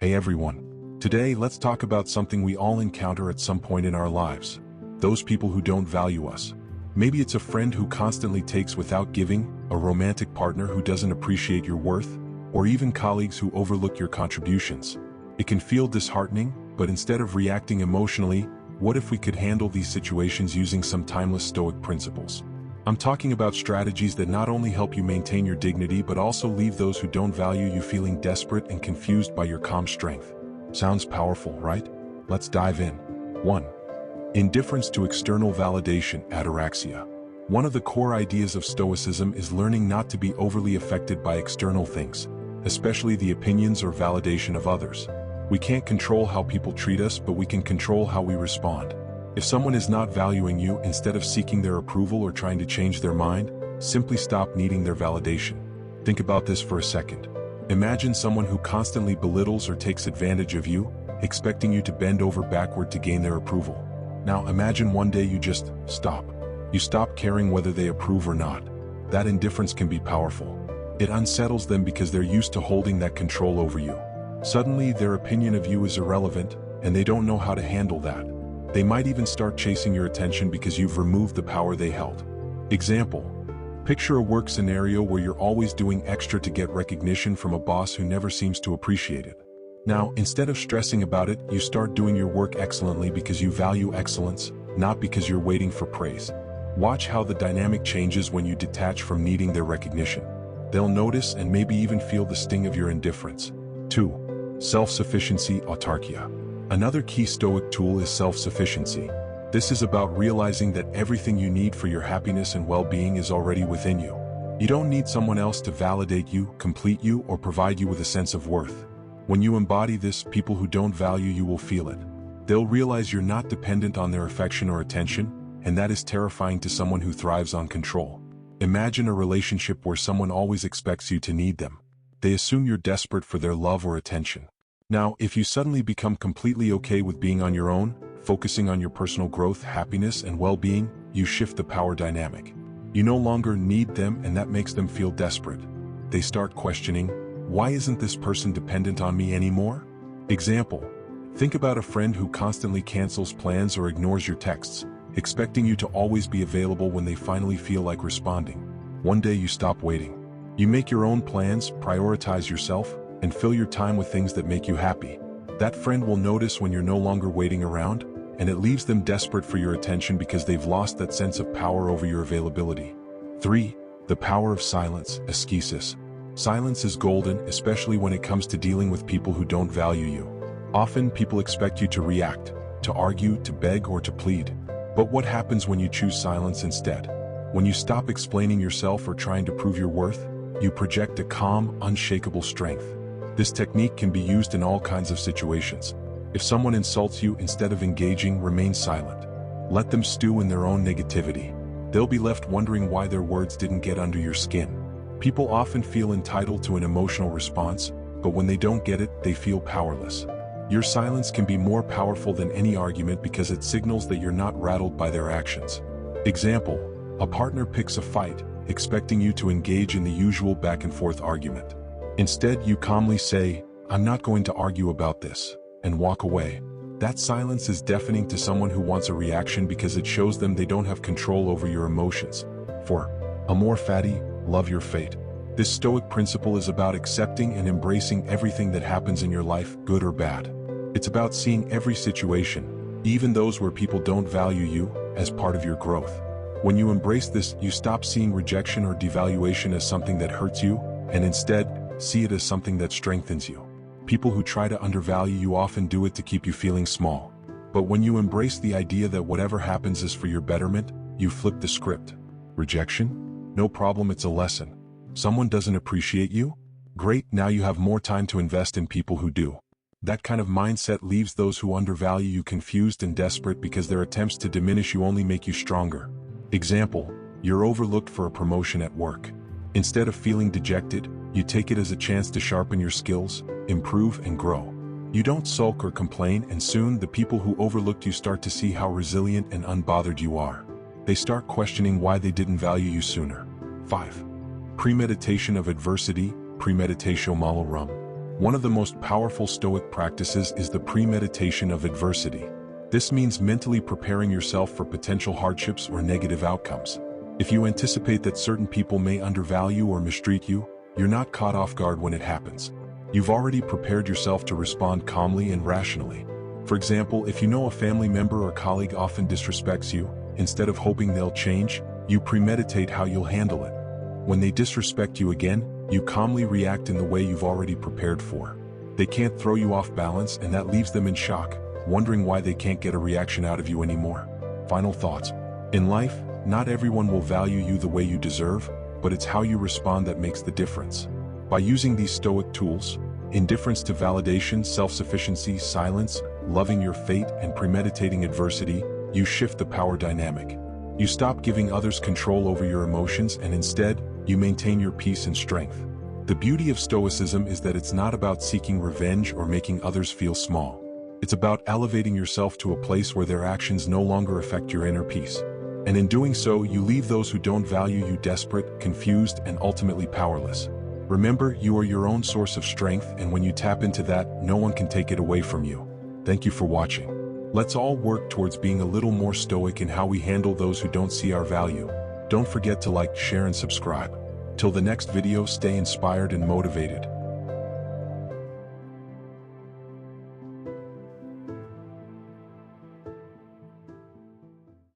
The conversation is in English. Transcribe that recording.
Hey everyone. Today let's talk about something we all encounter at some point in our lives. Those people who don't value us. Maybe it's a friend who constantly takes without giving, a romantic partner who doesn't appreciate your worth, or even colleagues who overlook your contributions. It can feel disheartening, but instead of reacting emotionally, what if we could handle these situations using some timeless Stoic principles? I'm talking about strategies that not only help you maintain your dignity but also leave those who don't value you feeling desperate and confused by your calm strength. Sounds powerful, right? Let's dive in. 1. Indifference to external validation, ataraxia. One of the core ideas of Stoicism is learning not to be overly affected by external things, especially the opinions or validation of others. We can't control how people treat us, but we can control how we respond. If someone is not valuing you, instead of seeking their approval or trying to change their mind, simply stop needing their validation. Think about this for a second. Imagine someone who constantly belittles or takes advantage of you, expecting you to bend over backward to gain their approval. Now imagine one day you just stop. You stop caring whether they approve or not. That indifference can be powerful. It unsettles them because they're used to holding that control over you. Suddenly their opinion of you is irrelevant, and they don't know how to handle that. They might even start chasing your attention because you've removed the power they held. Example. Picture a work scenario where you're always doing extra to get recognition from a boss who never seems to appreciate it. Now, instead of stressing about it, you start doing your work excellently because you value excellence, not because you're waiting for praise. Watch how the dynamic changes when you detach from needing their recognition. They'll notice and maybe even feel the sting of your indifference. 2. Self-sufficiency, autarkia. Another key Stoic tool is self-sufficiency. This is about realizing that everything you need for your happiness and well-being is already within you. You don't need someone else to validate you, complete you, or provide you with a sense of worth. When you embody this, people who don't value you will feel it. They'll realize you're not dependent on their affection or attention, and that is terrifying to someone who thrives on control. Imagine a relationship where someone always expects you to need them. They assume you're desperate for their love or attention. Now, if you suddenly become completely okay with being on your own, focusing on your personal growth, happiness, and well-being, you shift the power dynamic. You no longer need them, and that makes them feel desperate. They start questioning, why isn't this person dependent on me anymore? Example. Think about a friend who constantly cancels plans or ignores your texts, expecting you to always be available when they finally feel like responding. One day you stop waiting. You make your own plans, prioritize yourself, and fill your time with things that make you happy. That friend will notice when you're no longer waiting around, and it leaves them desperate for your attention because they've lost that sense of power over your availability. 3. The power of silence, ascesis. Silence is golden, especially when it comes to dealing with people who don't value you. Often people expect you to react, to argue, to beg, or to plead. But what happens when you choose silence instead? When you stop explaining yourself or trying to prove your worth, you project a calm, unshakable strength. This technique can be used in all kinds of situations. If someone insults you, instead of engaging, remain silent. Let them stew in their own negativity. They'll be left wondering why their words didn't get under your skin. People often feel entitled to an emotional response, but when they don't get it, they feel powerless. Your silence can be more powerful than any argument because it signals that you're not rattled by their actions. Example. A partner picks a fight, expecting you to engage in the usual back-and-forth argument. Instead, you calmly say, "I'm not going to argue about this," and walk away. That silence is deafening to someone who wants a reaction because it shows them they don't have control over your emotions. 4. Amor fati, love your fate. This Stoic principle is about accepting and embracing everything that happens in your life, good or bad. It's about seeing every situation, even those where people don't value you, as part of your growth. When you embrace this, you stop seeing rejection or devaluation as something that hurts you, and instead, see it as something that strengthens you. People who try to undervalue you often do it to keep you feeling small. But when you embrace the idea that whatever happens is for your betterment, you flip the script. Rejection? No problem, it's a lesson. Someone doesn't appreciate you? Great, now you have more time to invest in people who do. That kind of mindset leaves those who undervalue you confused and desperate because their attempts to diminish you only make you stronger. Example. You're overlooked for a promotion at work. Instead of feeling dejected, you take it as a chance to sharpen your skills, improve, and grow. You don't sulk or complain, and soon the people who overlooked you start to see how resilient and unbothered you are. They start questioning why they didn't value you sooner. 5. Premeditation of adversity, premeditatio malorum. One of the most powerful Stoic practices is the premeditation of adversity. This means mentally preparing yourself for potential hardships or negative outcomes. If you anticipate that certain people may undervalue or mistreat you, you're not caught off guard when it happens. You've already prepared yourself to respond calmly and rationally. For example, if you know a family member or colleague often disrespects you, instead of hoping they'll change, you premeditate how you'll handle it. When they disrespect you again, you calmly react in the way you've already prepared for. They can't throw you off balance, and that leaves them in shock, wondering why they can't get a reaction out of you anymore. Final thoughts. In life, not everyone will value you the way you deserve, but it's how you respond that makes the difference. By using these Stoic tools, indifference to validation, self-sufficiency, silence, loving your fate, and premeditating adversity, you shift the power dynamic. You stop giving others control over your emotions, and instead, you maintain your peace and strength. The beauty of Stoicism is that it's not about seeking revenge or making others feel small. It's about elevating yourself to a place where their actions no longer affect your inner peace. And in doing so, you leave those who don't value you desperate, confused, and ultimately powerless. Remember, you are your own source of strength, and when you tap into that, no one can take it away from you. Thank you for watching. Let's all work towards being a little more stoic in how we handle those who don't see our value. Don't forget to like, share, and subscribe. Till the next video, stay inspired and motivated.